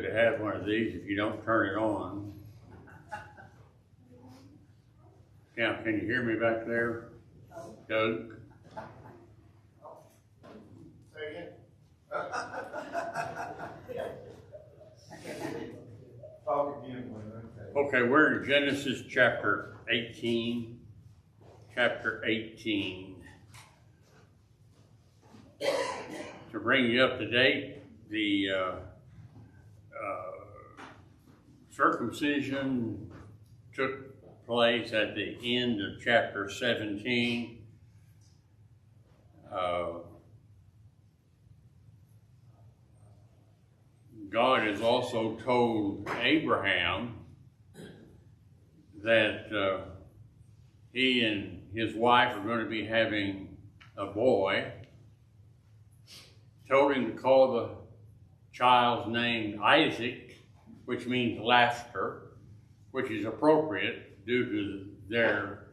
to have one of these if you don't turn it on. Now, can you hear me back there, Doug? Say again. Talk again. Okay, we're in Genesis chapter 18. Chapter 18. To bring you up to date, the circumcision took place at the end of chapter 17. God has also told Abraham that he and his wife are going to be having a boy. Told him to call the child's name Isaac, which means laughter, which is appropriate due to their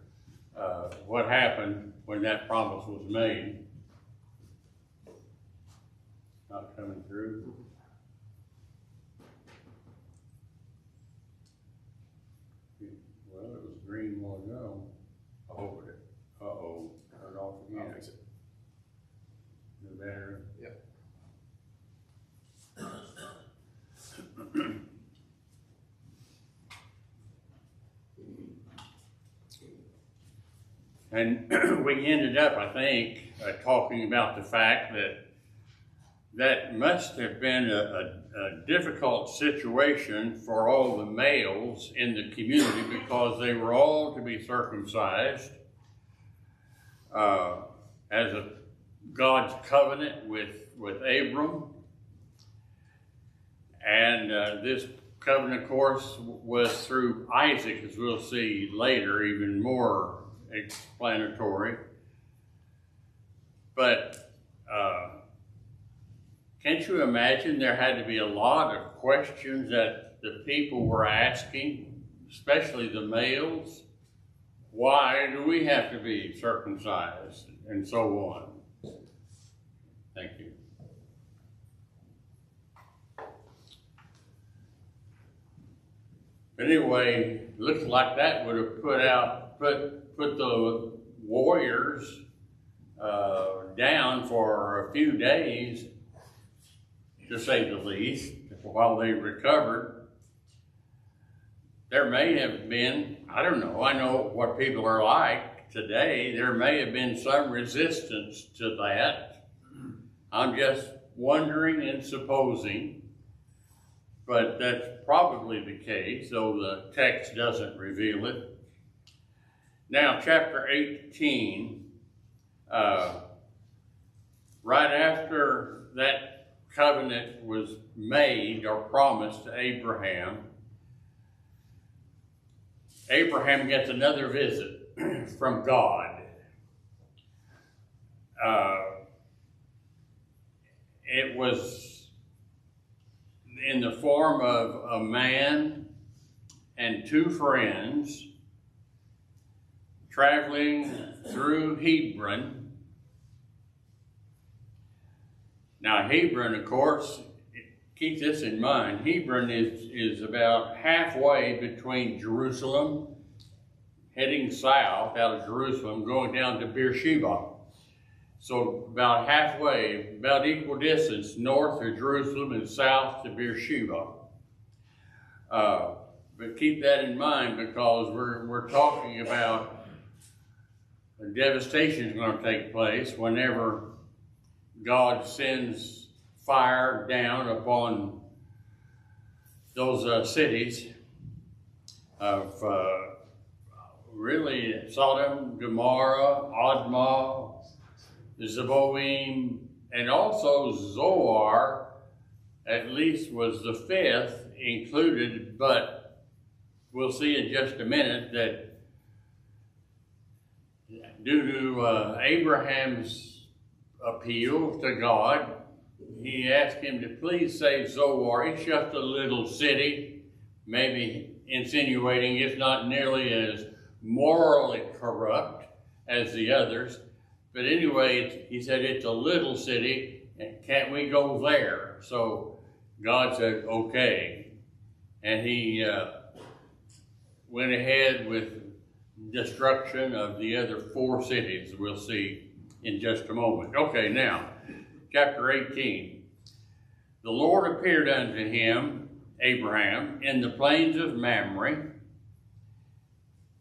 what happened when that promise was made. Not coming through. Well, it was green a while ago. Oh, uh-oh, turned off again. I'll fix it. The battery. Yep. And we ended up, I think, talking about the fact that must have been a difficult situation for all the males in the community because they were all to be circumcised as a God's covenant with Abram. And this covenant, of course, was through Isaac, as we'll see later, even more explanatory. But can't you imagine there had to be a lot of questions that the people were asking, especially the males? Why do we have to be circumcised? And so on. Thank you. Anyway, looks like that would have put the warriors down for a few days, to say the least, while they recovered. There may have been, I don't know, I know what people are like today, there may have been some resistance to that. I'm just wondering and supposing, but that's probably the case, though the text doesn't reveal it. Now, chapter 18, right after that covenant was made or promised to Abraham, Abraham gets another visit from God. It was in the form of a man and two friends traveling through Hebron. Now, Hebron, of course, keep this in mind, Hebron is about halfway between Jerusalem, heading south out of Jerusalem, going down to Beersheba. So about halfway, about equal distance north of Jerusalem and south to Beersheba. But keep that in mind because we're talking about a devastation is going to take place whenever God sends fire down upon those cities of really Sodom, Gomorrah, Admah, Zeboim, and also Zoar, at least was the fifth included, but we'll see in just a minute that due to Abraham's appeal to God, he asked him to please save Zoar. It's just a little city, maybe insinuating it's not nearly as morally corrupt as the others. But anyway, he said it's a little city, and can't we go there? So God said, okay. And he went ahead with destruction of the other 4 cities we'll see in just a moment. Okay, now, chapter 18. The Lord appeared unto him, Abraham, in the plains of Mamre,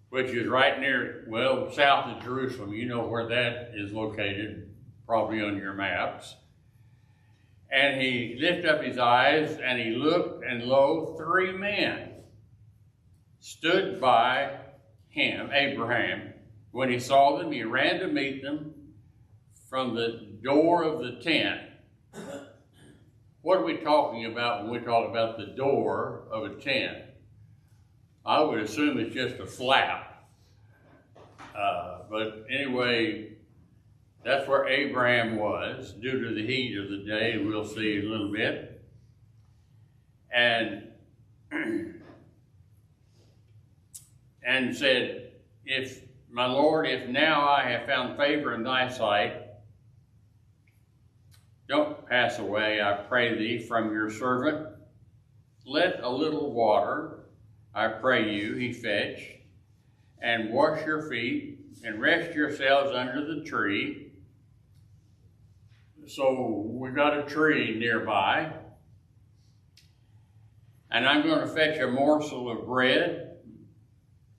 which is right near, well, south of Jerusalem. You know where that is located, probably on your maps. And he lifted up his eyes, and he looked, and lo, 3 men stood by him, Abraham. When he saw them, he ran to meet them from the door of the tent. What are we talking about when we talk about the door of a tent? I would assume it's just a flap. But anyway, that's where Abraham was due to the heat of the day. We'll see in a little bit. And said, if my Lord, if now I have found favor in thy sight, don't pass away, I pray thee, from your servant. Let a little water, I pray you, he fetch, and wash your feet, and rest yourselves under the tree. So we got a tree nearby, and I'm going to fetch a morsel of bread.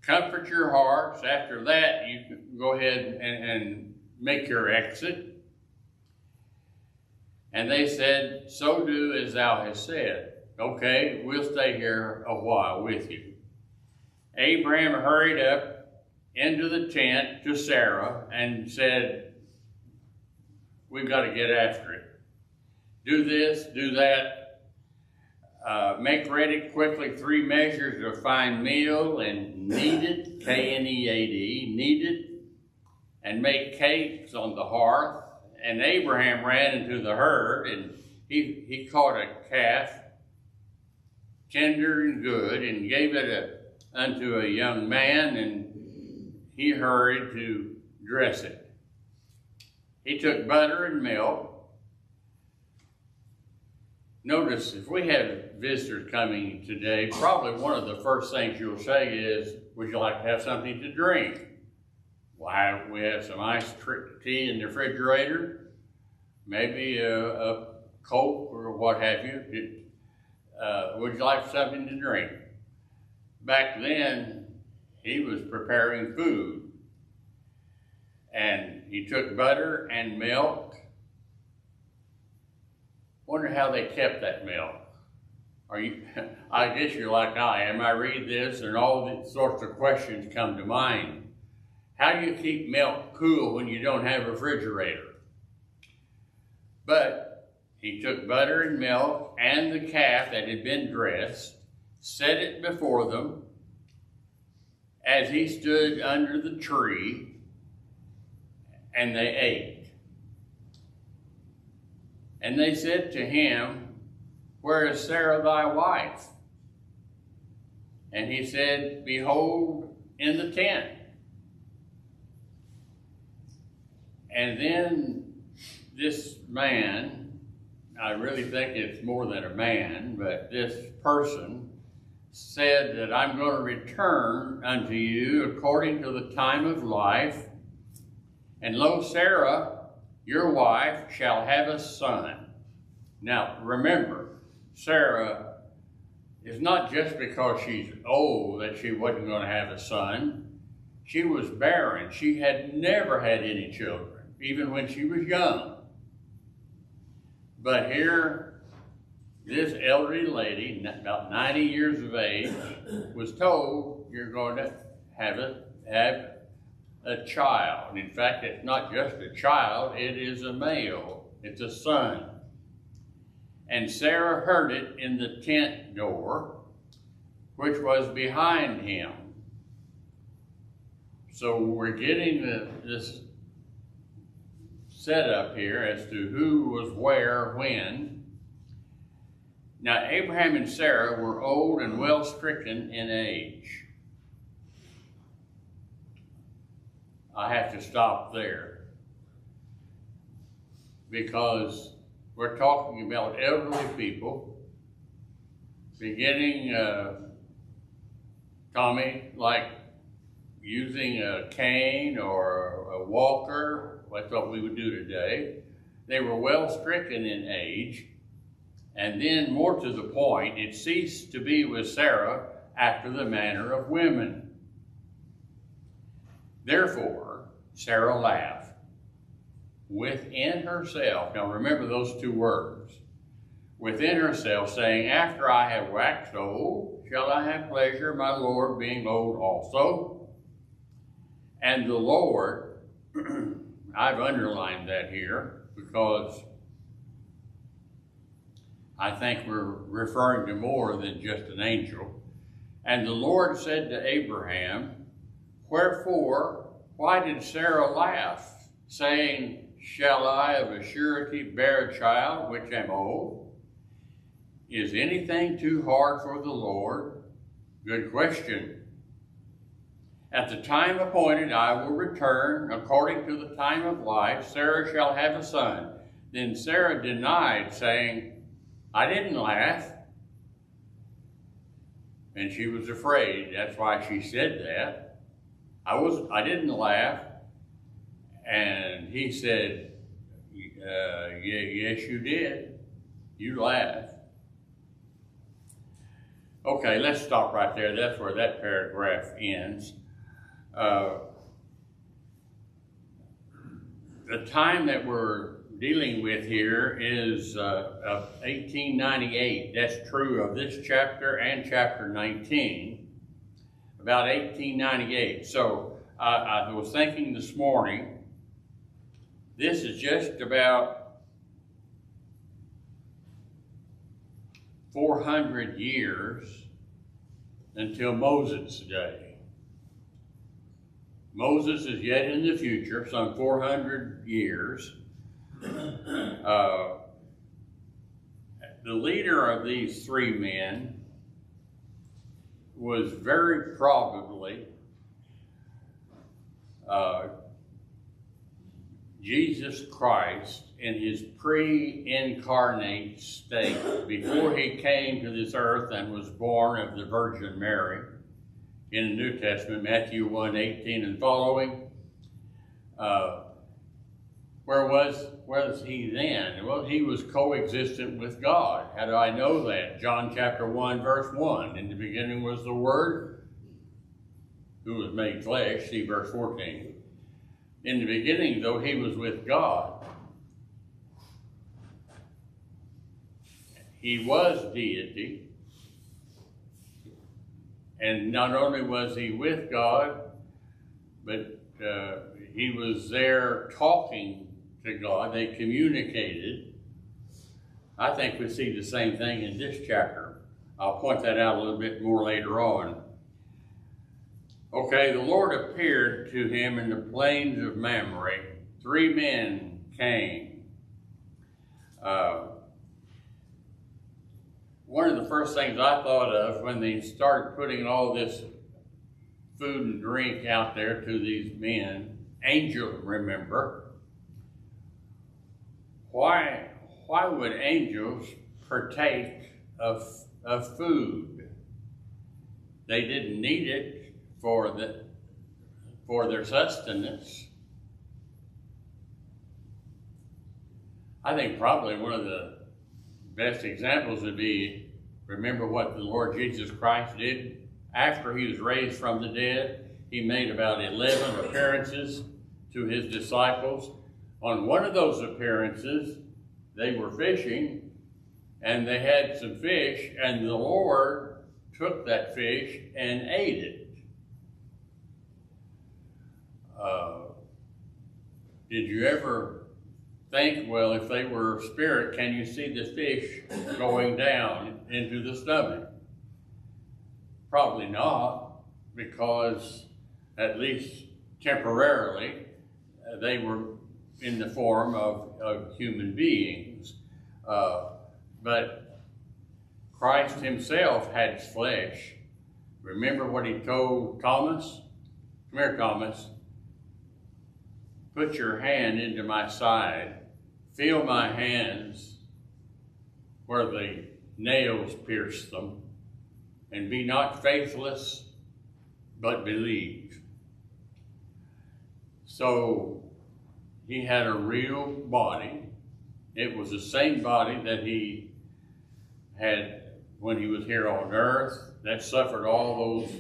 Comfort your hearts. After that, you can go ahead and make your exit. And they said, so do as thou hast said. Okay, we'll stay here a while with you. Abraham hurried up into the tent to Sarah and said, we've got to get after it. Do this, do that. Make ready quickly 3 measures of fine meal and knead it, K-N-E-A-D, knead it, and make cakes on the hearth. And Abraham ran into the herd, and he caught a calf, tender and good, and gave it unto a young man, and he hurried to dress it. He took butter and milk. Notice, if we have visitors coming today, probably one of the first things you'll say is, would you like to have something to drink? Why, we have some iced tea in the refrigerator, maybe a Coke or what have you. Would you like something to drink? Back then, he was preparing food. And he took butter and milk. Wonder how they kept that milk. I guess you're like I am. I read this and all these sorts of questions come to mind. How do you keep milk cool when you don't have a refrigerator? But he took butter and milk and the calf that had been dressed, set it before them as he stood under the tree, and they ate. And they said to him, where is Sarah thy wife? And he said, behold, in the tent. And then this man, I really think it's more than a man, but this person said that I'm going to return unto you according to the time of life. And lo, Sarah, your wife, shall have a son. Now, remember, Sarah is not just because she's old that she wasn't going to have a son. She was barren. She had never had any children, even when she was young. But here, this elderly lady, about 90 years of age, was told, you're going to have a child. In fact, it's not just a child, it is a male. It's a son. And Sarah heard it in the tent door, which was behind him. So we're getting this set up here as to who was where, when. Now, Abraham and Sarah were old and well stricken in age. I have to stop there because we're talking about elderly people beginning, Tommy, like using a cane or a walker. That's what we would do today. They were well stricken in age. And then, more to the point, it ceased to be with Sarah after the manner of women. Therefore, Sarah laughed within herself. Now remember those two words. Within herself, saying, after I have waxed old, shall I have pleasure, my Lord, being old also? And the Lord, I've underlined that here because I think we're referring to more than just an angel. And the Lord said to Abraham, wherefore, why did Sarah laugh, saying, shall I of a surety bear a child which am old? Is anything too hard for the Lord? Good question. At the time appointed I will return, according to the time of life, Sarah shall have a son. Then Sarah denied, saying, I didn't laugh. And she was afraid. That's why she said that. I didn't laugh. And he said, yes, you did. You laughed. Okay, let's stop right there. That's where that paragraph ends. The time that we're dealing with here is 1898. That's true of this chapter and chapter 19. About 1898. So I was thinking this morning, this is just about 400 years until Moses' day. Moses is yet in the future, some 400 years. The leader of these three men was very probably Jesus Christ in his pre-incarnate state, before he came to this earth and was born of the Virgin Mary. In the New Testament, Matthew 1:18 and following. Where was he then? Well, he was coexistent with God. How do I know that? John chapter 1, verse 1. In the beginning was the Word, who was made flesh. See verse 14. In the beginning, though, he was with God. He was deity. And not only was he with God, but he was there talking to God. They communicated. I think we see the same thing in this chapter. I'll point that out a little bit more later on. Okay, the Lord appeared to him in the plains of Mamre. Three men came. One of the first things I thought of when they started putting all this food and drink out there to these men, angels, remember, why would angels partake of food? They didn't need it for their sustenance. I think probably one of the best examples would be, remember what the Lord Jesus Christ did after he was raised from the dead? He made about 11 appearances to his disciples. On one of those appearances, they were fishing, and they had some fish, and the Lord took that fish and ate it. Did you ever think, well, if they were spirit, can you see the fish going down into the stomach? Probably not, because at least temporarily, they were in the form of human beings. But Christ himself had flesh. Remember what he told Thomas? Come here, Thomas. Put your hand into my side. Feel my hands where the nails pierced them. and be not faithless, but believe. So he had a real body. It was the same body that he had when he was here on earth, that suffered all those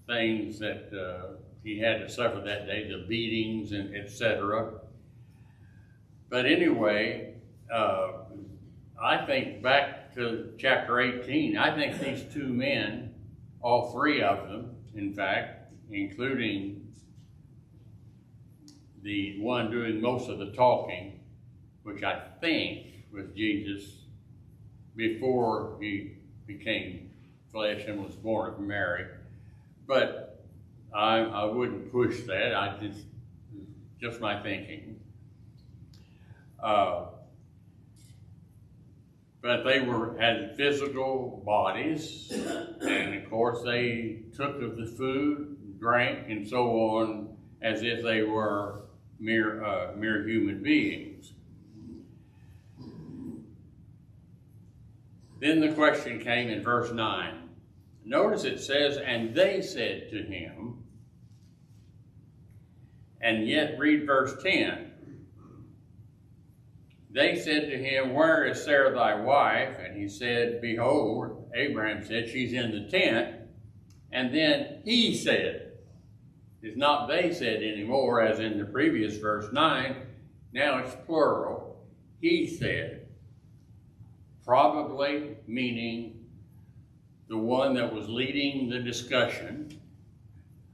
things that he had to suffer that day, the beatings and etc. But anyway, I think back to chapter 18, I think these two men, all three of them, in fact, including the one doing most of the talking, which I think was Jesus before he became flesh and was born of Mary. But I wouldn't push that. Just my thinking. But they had physical bodies, and of course they took of the food, drank, and so on, as if they were mere human beings. Then the question came in verse 9. Notice it says, and they said to him, and yet read verse 10. They said to him, where is Sarah thy wife? And he said, behold, Abraham said, she's in the tent. And then he said, it's not they said anymore, as in the previous verse 9. Now it's plural. He said. Probably meaning the one that was leading the discussion,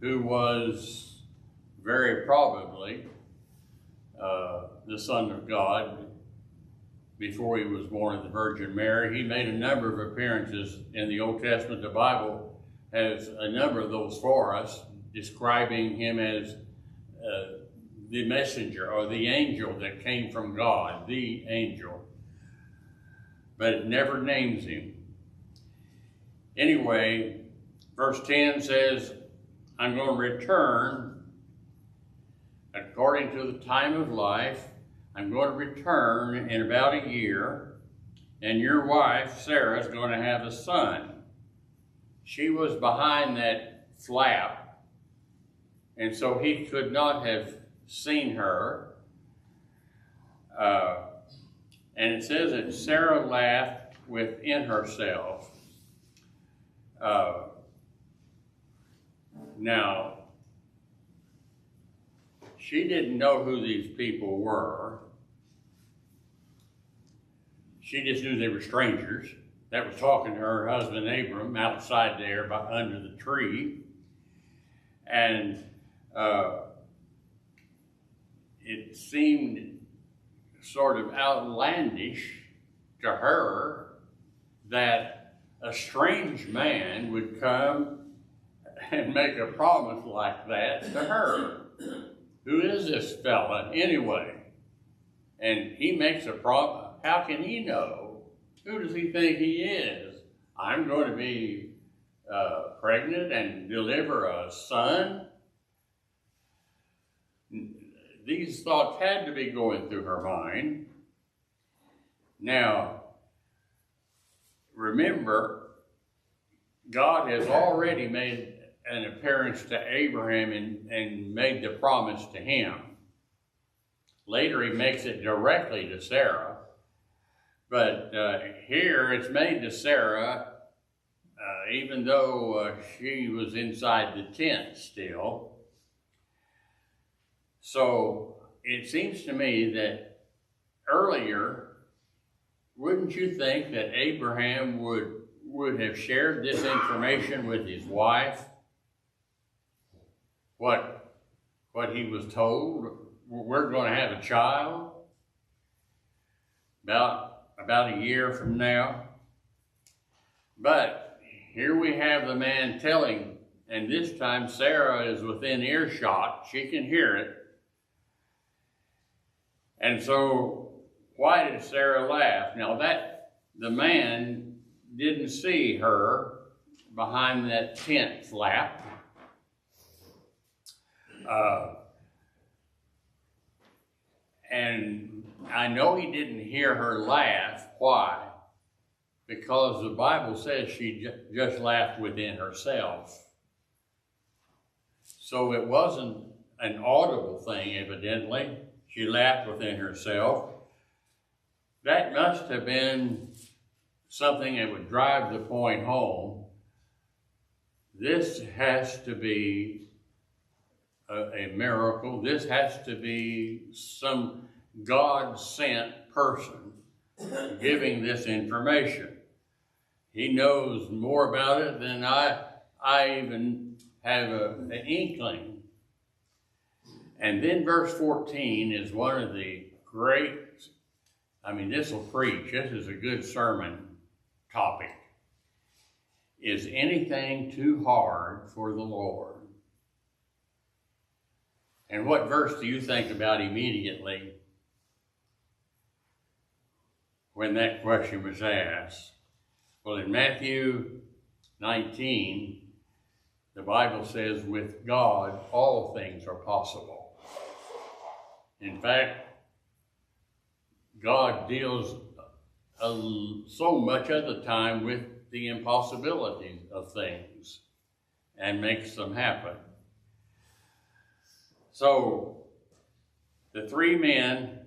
who was very probably the Son of God before he was born of the Virgin Mary. He made a number of appearances in the Old Testament. The Bible has a number of those for us, describing him as the messenger or the angel that came from God, the angel. But it never names him. Anyway, verse 10 says, I'm going to return according to the time of life. I'm going to return in about a year, and your wife, Sarah, is going to have a son. She was behind that flap, and so he could not have seen her. And it says that Sarah laughed within herself. Now, she didn't know who these people were. She just knew they were strangers that was talking to her husband Abram outside there under the tree. And it seemed sort of outlandish to her that a strange man would come and make a promise like that to her. Who is this fella anyway? And he makes a promise. How can he know? Who does he think he is? I'm going to be pregnant and deliver a son? These thoughts had to be going through her mind. Now, remember, God has already made an appearance to Abraham and made the promise to him. Later, he makes it directly to Sarah. But here, it's made to Sarah, even though she was inside the tent still. So it seems to me that earlier, wouldn't you think that Abraham would have shared this information with his wife? What he was told? We're going to have a child about a year from now. But here we have the man telling, and this time Sarah is within earshot. She can hear it. And so, why did Sarah laugh? Now the man didn't see her behind that tent flap. And I know he didn't hear her laugh. Why? because the Bible says she just laughed within herself. So it wasn't an audible thing, evidently. She laughed within herself. That must have been something that would drive the point home. This has to be a miracle. This has to be some God-sent person giving this information. He knows more about it than I even have an inkling. And then verse 14 is one of the great, this will preach. This is a good sermon topic. Is anything too hard for the Lord? And what verse do you think about immediately when that question was asked? Well, in Matthew 19, the Bible says, with God, all things are possible. In fact, God deals so much of the time with the impossibilities of things and makes them happen. So, the three men,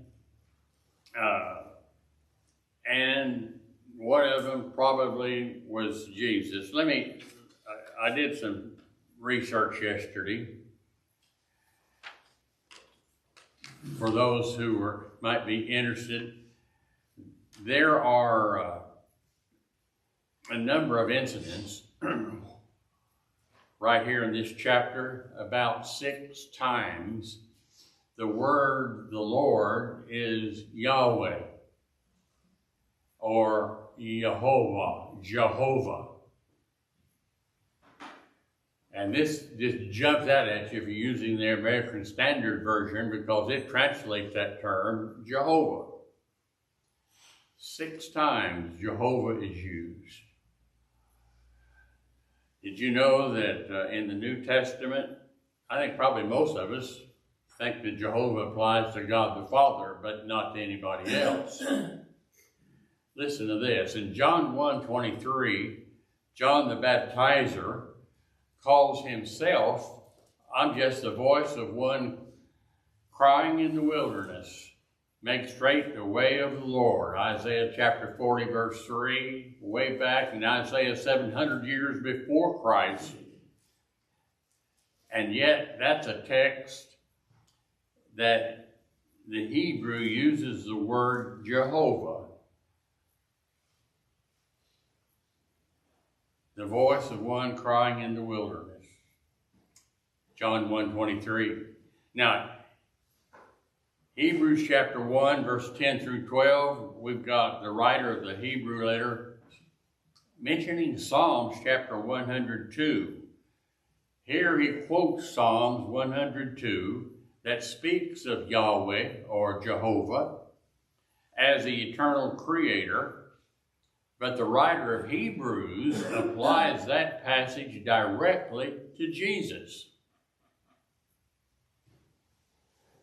and one of them probably was Jesus. I did some research yesterday for those who might be interested. There are a number of incidents right here in this chapter. About 6 times the word the Lord is Yahweh or Jehovah. And this just jumps out at you if you're using the American Standard Version, because it translates that term Jehovah. 6 times Jehovah is used. Did you know that in the New Testament, I think probably most of us think that Jehovah applies to God the Father, but not to anybody else. Listen to this. In John 1:23, John the Baptizer calls himself, I'm just the voice of one crying in the wilderness, make straight the way of the Lord. Isaiah chapter 40, verse 3, way back in Isaiah 700 years before Christ. And yet, that's a text that the Hebrew uses the word Jehovah. The voice of one crying in the wilderness. John 1:23. Now, Hebrews chapter 1, verse 10 through 12, we've got the writer of the Hebrew letter mentioning Psalms chapter 102. Here he quotes Psalms 102 that speaks of Yahweh or Jehovah as the eternal creator, but the writer of Hebrews applies that passage directly to Jesus.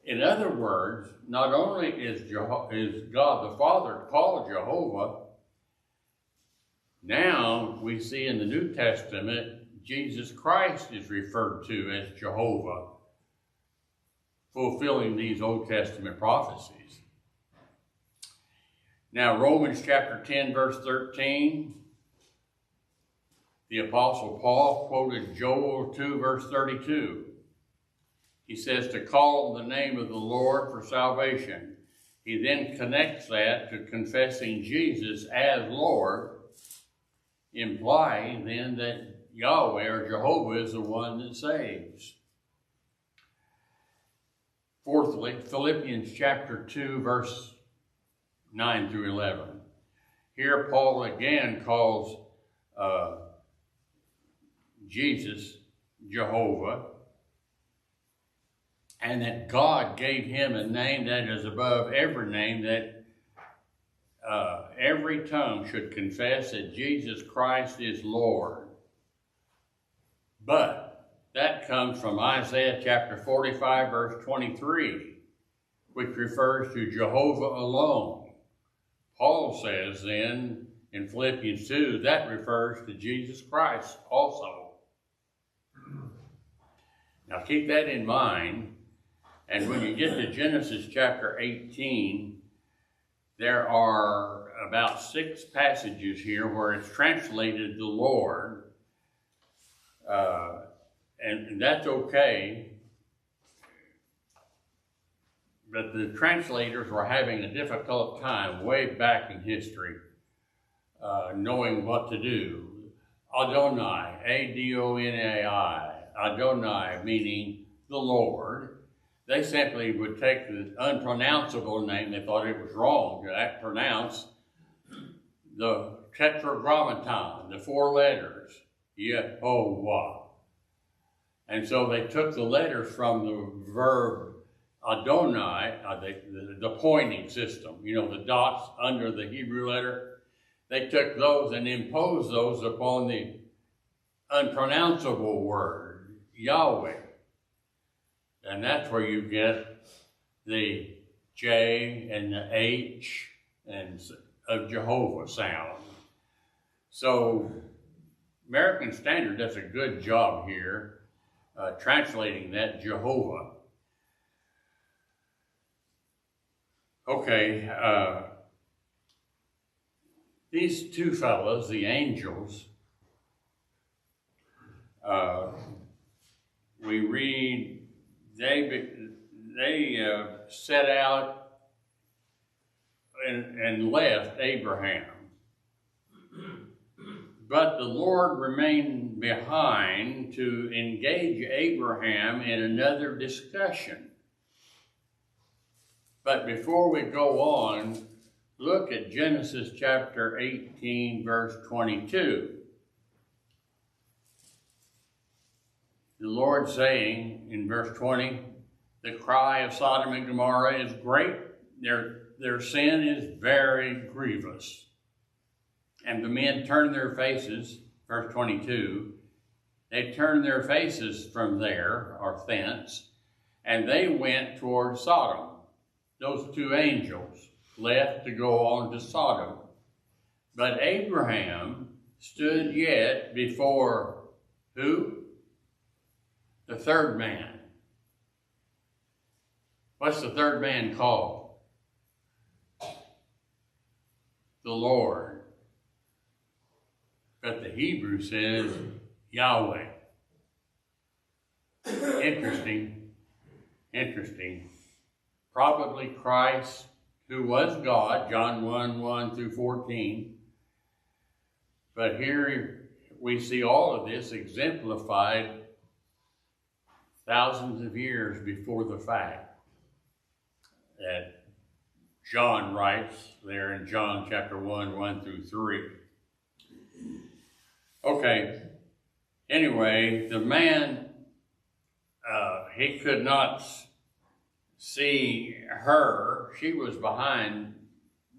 In other words, not only is God the Father called Jehovah, now we see in the New Testament, Jesus Christ is referred to as Jehovah, fulfilling these Old Testament prophecies. Now, Romans chapter 10, verse 13, the Apostle Paul quoted Joel 2, verse 32. He says to call on the name of the Lord for salvation. He then connects that to confessing Jesus as Lord, implying then that Yahweh or Jehovah is the one that saves. Fourthly, Philippians chapter 2, verse 9 through 11. Here Paul again calls Jesus Jehovah, and that God gave him a name that is above every name, that every tongue should confess that Jesus Christ is Lord. But that comes from Isaiah chapter 45, verse 23, which refers to Jehovah alone. Paul says then in Philippians 2, that refers to Jesus Christ also. Now keep that in mind. And when you get to Genesis chapter 18, there are about 6 passages here where it's translated the Lord. And that's okay. But the translators were having a difficult time way back in history, knowing what to do. Adonai, A-D-O-N-A-I, Adonai meaning the Lord. They simply would take the unpronounceable name. They thought it was wrong to pronounce the tetragrammaton, the 4 letters, Yehovah. And so they took the letters from the verb Adonai, the pointing system, the dots under the Hebrew letter. They took those and imposed those upon the unpronounceable word, Yahweh. And that's where you get the J and the H and of Jehovah sound. So American Standard does a good job here translating that Jehovah. Okay, these 2 fellows, the angels, we read they set out and left Abraham. But the Lord remained behind to engage Abraham in another discussion. But before we go on, look at Genesis chapter 18, verse 22. The Lord saying in verse 20, the cry of Sodom and Gomorrah is great, their sin is very grievous. And the men turned their faces, verse 22, they turned their faces from there, or thence, and they went toward Sodom. Those 2 angels left to go on to Sodom. But Abraham stood yet before who? The 3rd man. What's the 3rd man called? The Lord. But the Hebrew says Yahweh. Interesting. Probably Christ, who was God, John 1 through 14. But here we see all of this exemplified thousands of years before the fact that John writes there in John chapter 1 through 3. Okay, anyway, the man, he could not see her. She was behind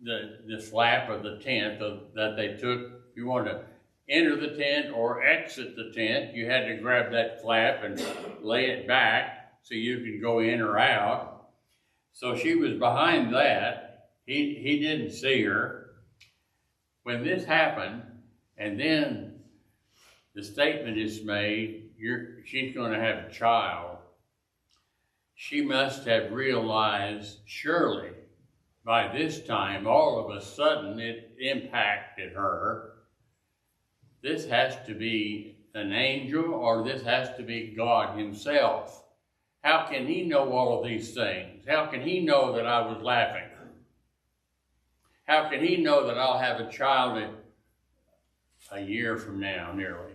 the flap of the tent that they took. If you want to enter the tent or exit the tent, you had to grab that flap and lay it back so you could go in or out. So she was behind that. He didn't see her. When this happened, and then the statement is made, she's going to have a child, she must have realized, surely, by this time, all of a sudden, it impacted her. This has to be an angel, or this has to be God himself. How can he know all of these things? How can he know that I was laughing? How can he know that I'll have a child a year from now, nearly?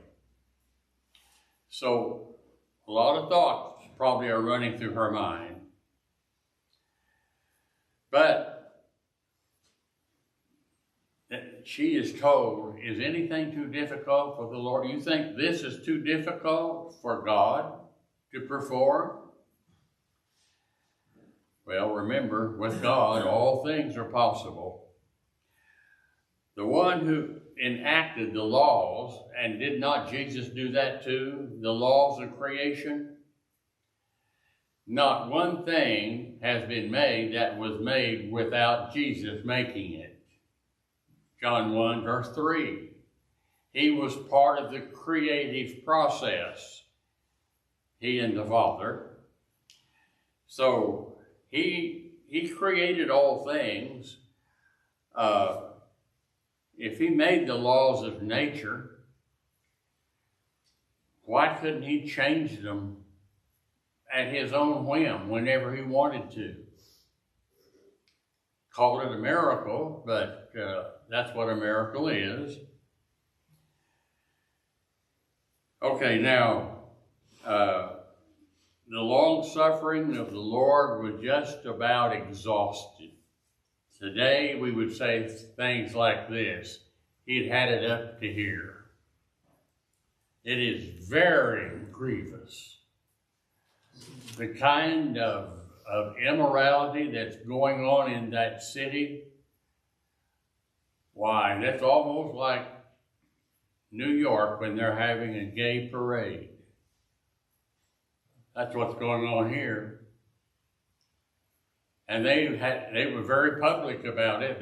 So, a lot of thoughts probably are running through her mind. But she is told, is anything too difficult for the Lord? You think this is too difficult for God to perform? Well, remember, with God, all things are possible. The one who enacted the laws, and did not Jesus do that too? The laws of creation? Not one thing has been made that was made without Jesus making it. John 1, verse 3. He was part of the creative process, he and the Father. So he created all things. If he made the laws of nature, why couldn't he change them at his own whim whenever he wanted to? Call it a miracle, but that's what a miracle is. Okay, now, the long suffering of the Lord was just about exhausted. Today, we would say things like this: he'd had it up to here. It is very grievous. The kind of immorality that's going on in that city, why, that's almost like New York when they're having a gay parade. That's what's going on here. And they were very public about it.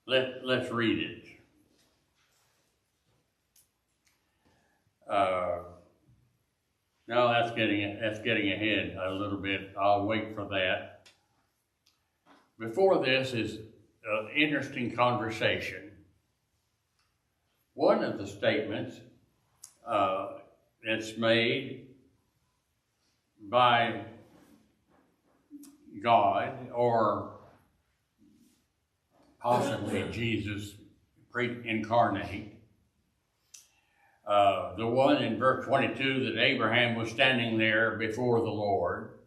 Let's read it. No, that's getting ahead a little bit. I'll wait for that. Before this is an interesting conversation. One of the statements that's made by God, or possibly Jesus pre-incarnate, the one in verse 22 that Abraham was standing there before the Lord,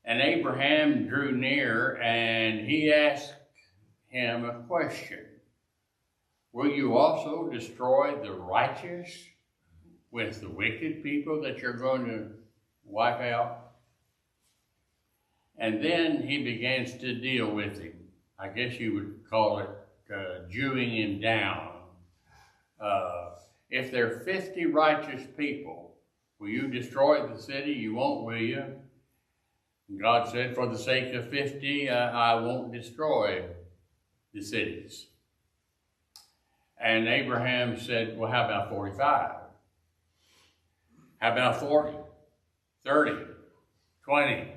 and Abraham drew near and he asked him a question: will you also destroy the righteous with the wicked people that you're going to wipe out? And then he begins to deal with him. I guess you would call it Jewing him down. If there are 50 righteous people, will you destroy the city? You won't, will you? And God said, for the sake of 50, I won't destroy the cities. And Abraham said, well, how about 45? How about 40, 30, 20,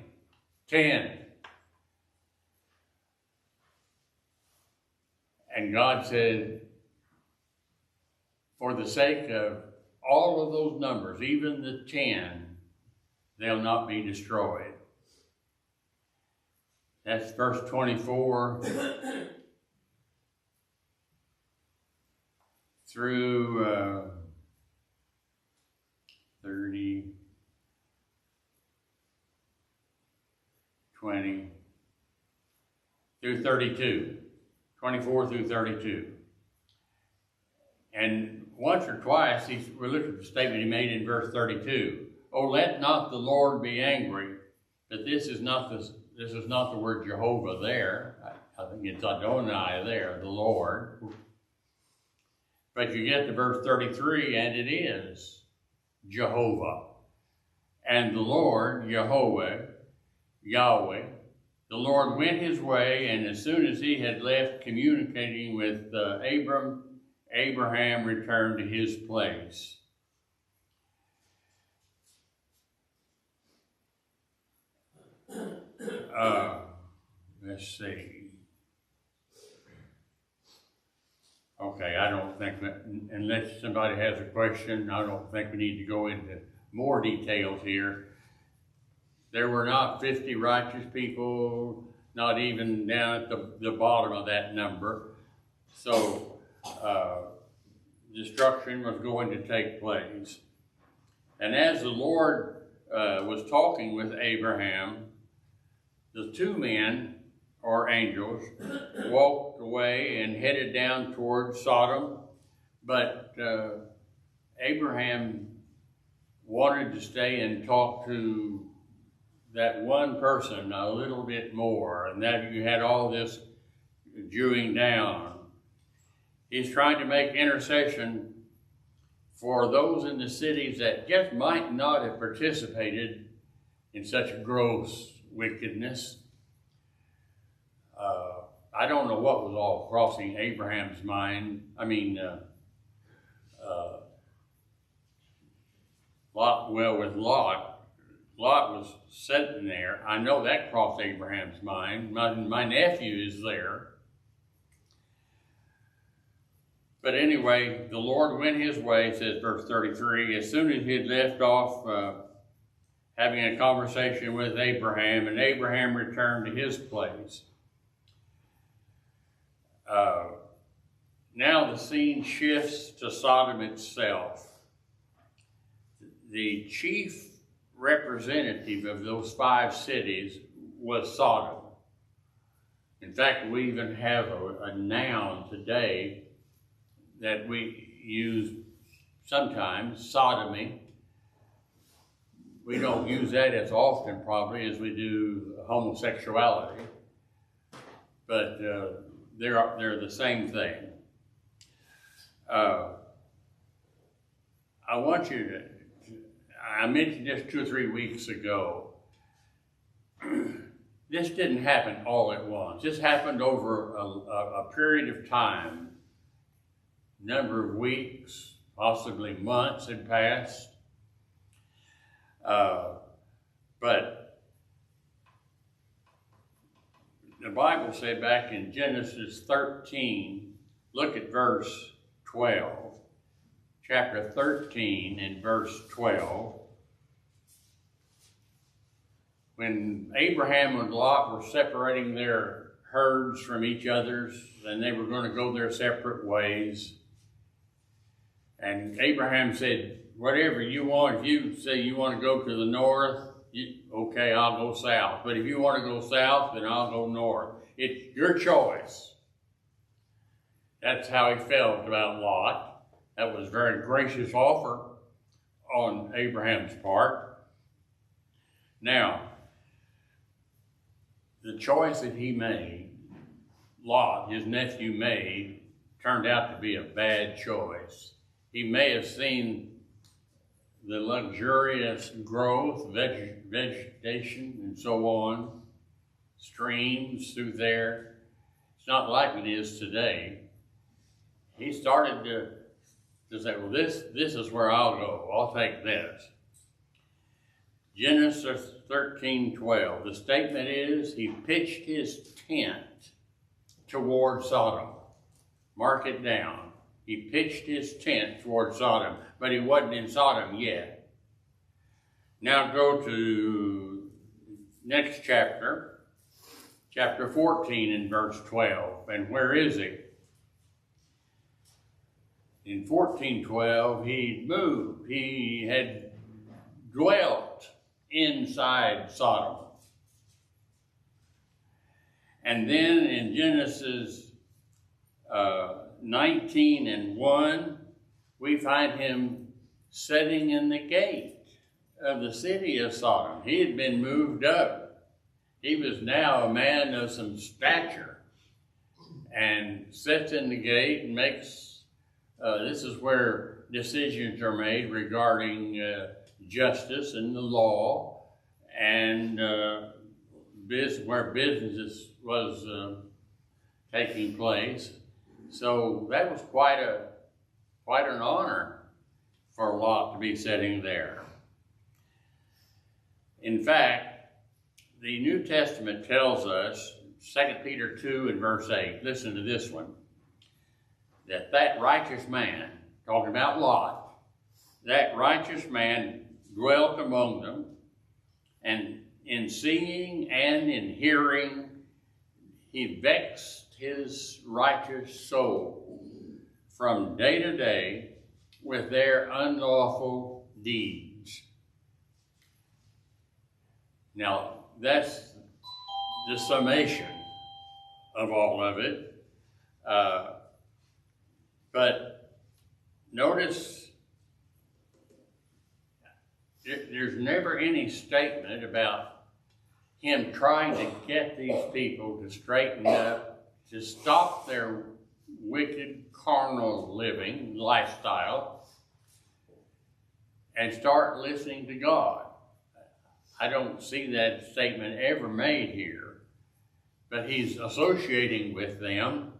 10? And God said, for the sake of all of those numbers, even the 10, they'll not be destroyed. That's verse 24 through 30, 20, through 32. 24 through 32. And once or twice, we look at the statement he made in verse 32. Oh, let not the Lord be angry, but this is not the word Jehovah there. I think it's Adonai there, the Lord. But you get to verse 33, and it is Jehovah. And the Lord, Yahweh, the Lord went his way, and as soon as he had left communicating with Abraham returned to his place. Let's see. Okay, I don't think that, unless somebody has a question, I don't think we need to go into more details here. There were not 50 righteous people, not even down at the bottom of that number. So destruction was going to take place. And as the Lord was talking with Abraham, the two men, or angels, walked away and headed down toward Sodom. But Abraham wanted to stay and talk to that one person a little bit more, and that you had all this Jewing down. He's trying to make intercession for those in the cities that just might not have participated in such gross wickedness. I don't know what was all crossing Abraham's mind. With Lot was sitting there. I know that crossed Abraham's mind. My nephew is there. But anyway, the Lord went his way, says verse 33, as soon as he had left off having a conversation with Abraham, and Abraham returned to his place. Now the scene shifts to Sodom itself. The chief representative of those 5 cities was Sodom. In fact, we even have a noun today that we use sometimes, sodomy. We don't use that as often probably as we do homosexuality, but they're the same thing. I want you to, I mentioned this 2 or 3 weeks ago. This didn't happen all at once. This happened over a period of time. Number of weeks, possibly months had passed. But the Bible said back in Genesis 13, look at verse 12. Chapter 13 and verse 12. When Abraham and Lot were separating their herds from each other's, and they were going to go their separate ways. And Abraham said, whatever you want, if you say you want to go to the north, okay, I'll go south. But if you want to go south, then I'll go north. It's your choice. That's how he felt about Lot. That was a very gracious offer on Abraham's part. Now, the choice that he made, Lot, his nephew made, turned out to be a bad choice. He may have seen the luxurious growth, vegetation, and so on, streams through there. It's not like it is today. He started to say, well, this is where I'll go. I'll take this. Genesis 13:12. The statement is, he pitched his tent toward Sodom. Mark it down. He pitched his tent toward Sodom, but he wasn't in Sodom yet. Now go to next chapter, chapter 14 and verse 12. And where is he? In 14:12, he moved. He had dwelt inside Sodom. And then in Genesis 19:1, we find him sitting in the gate of the city of Sodom. He had been moved up. He was now a man of some stature and sits in the gate and makes, this is where decisions are made regarding justice and the law, and where business was taking place. So that was quite an honor for Lot to be sitting there. In fact, the New Testament tells us, 2 Peter 2 and verse 8, listen to this one, that righteous man, talking about Lot, that righteous man dwelt among them, and in seeing and in hearing, he vexed his righteous soul from day to day with their unlawful deeds. Now, that's the summation of all of it. But notice, there's never any statement about him trying to get these people to straighten up, to stop their wicked carnal living lifestyle and start listening to God. I don't see that statement ever made here. but he's associating with them.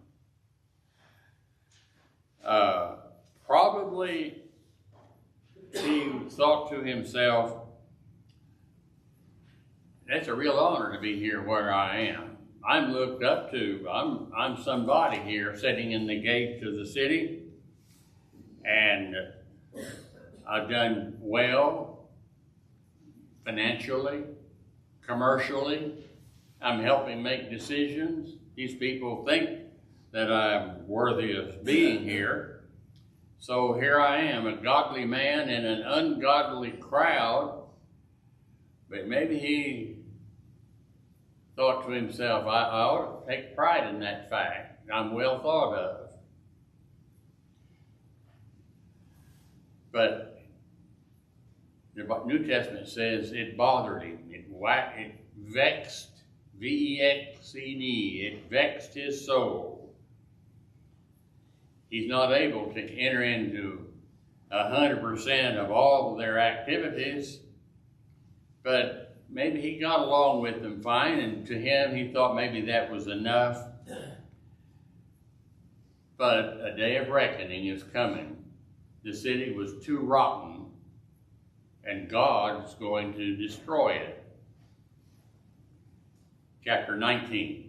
Probably he thought to himself, that's a real honor to be here where I am. I'm looked up to. I'm somebody here sitting in the gate of the city, and I've done well financially, commercially. I'm helping make decisions. These people think that I'm worthy of being here. So here I am, a godly man in an ungodly crowd. But maybe he thought to himself, I ought to take pride in that fact. I'm well thought of. But the New Testament says it bothered him. It vexed, V-E-X-E-D. It vexed his soul. He's not able to enter into 100% of all of their activities, but maybe he got along with them fine, and to him, he thought maybe that was enough. But a day of reckoning is coming. The city was too rotten, and God's going to destroy it. Chapter 19.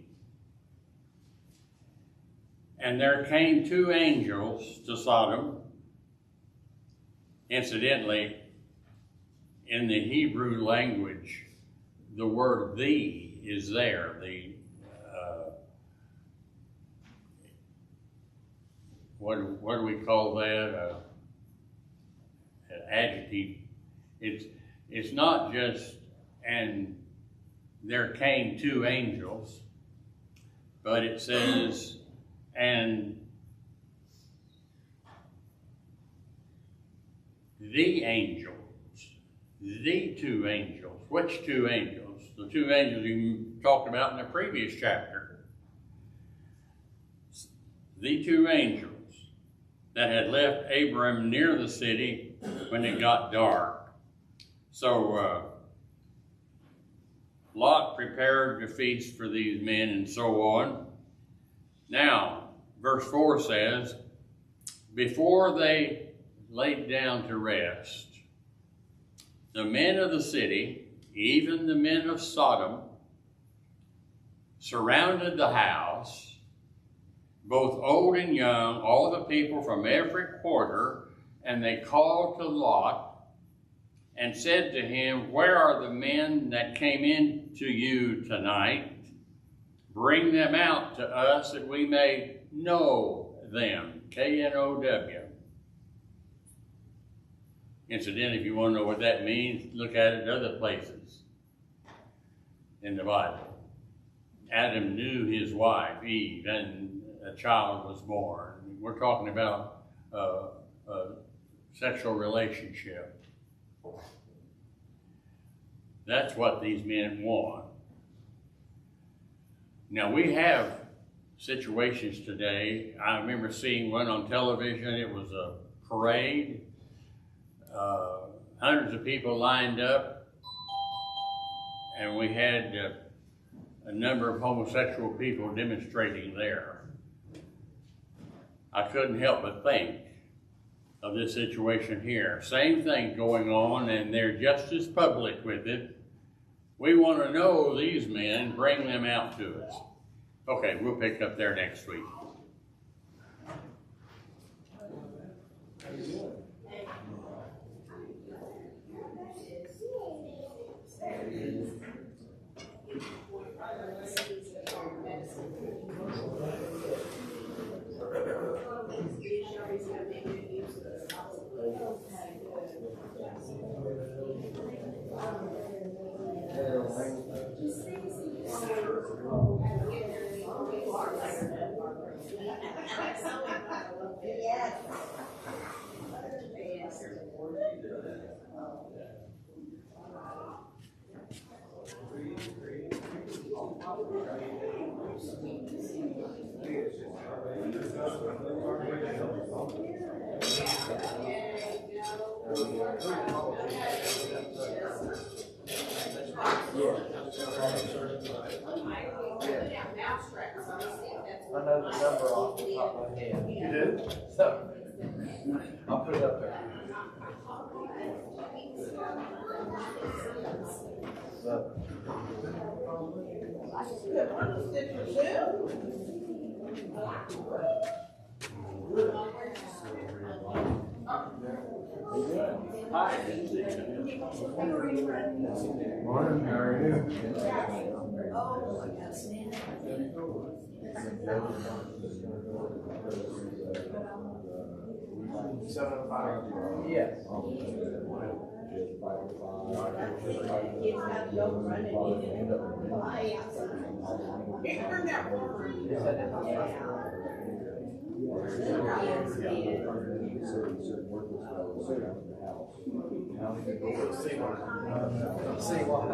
And there came two angels to Sodom. Incidentally, in the Hebrew language, the word "the" is there. What do we call that? An adjective. It's not just "and there came two angels," but it says "and the angels," the two angels. Which two angels? The two angels you talked about in the previous chapter. The two angels that had left Abram near the city when it got dark. So Lot prepared to feast for these men and so on. Now, verse 4 says, before they laid down to rest, the men of the city, even the men of Sodom, surrounded the house, both old and young, all the people from every quarter, and they called to Lot and said to him, where are the men that came in to you tonight? Bring them out to us that we may know them. K-N-O-W. Incidentally, if you want to know what that means, look at it other places in the Bible. Adam knew his wife, Eve, and a child was born. We're talking about a sexual relationship. That's what these men want. Now, we have situations today. I remember seeing one on television. It was a parade. Hundreds of people lined up, and we had a number of homosexual people demonstrating there. I couldn't help but think of this situation here. Same thing going on, and they're just as public with it. We want to know these men, bring them out to us. Okay, we'll pick up there next week. Yeah. I know the number off the top of my head. You do? So, I'll put it up there. But, Hi, didn't see you. Morning, how are you? yes. Is that it? See why.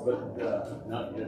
But, not good.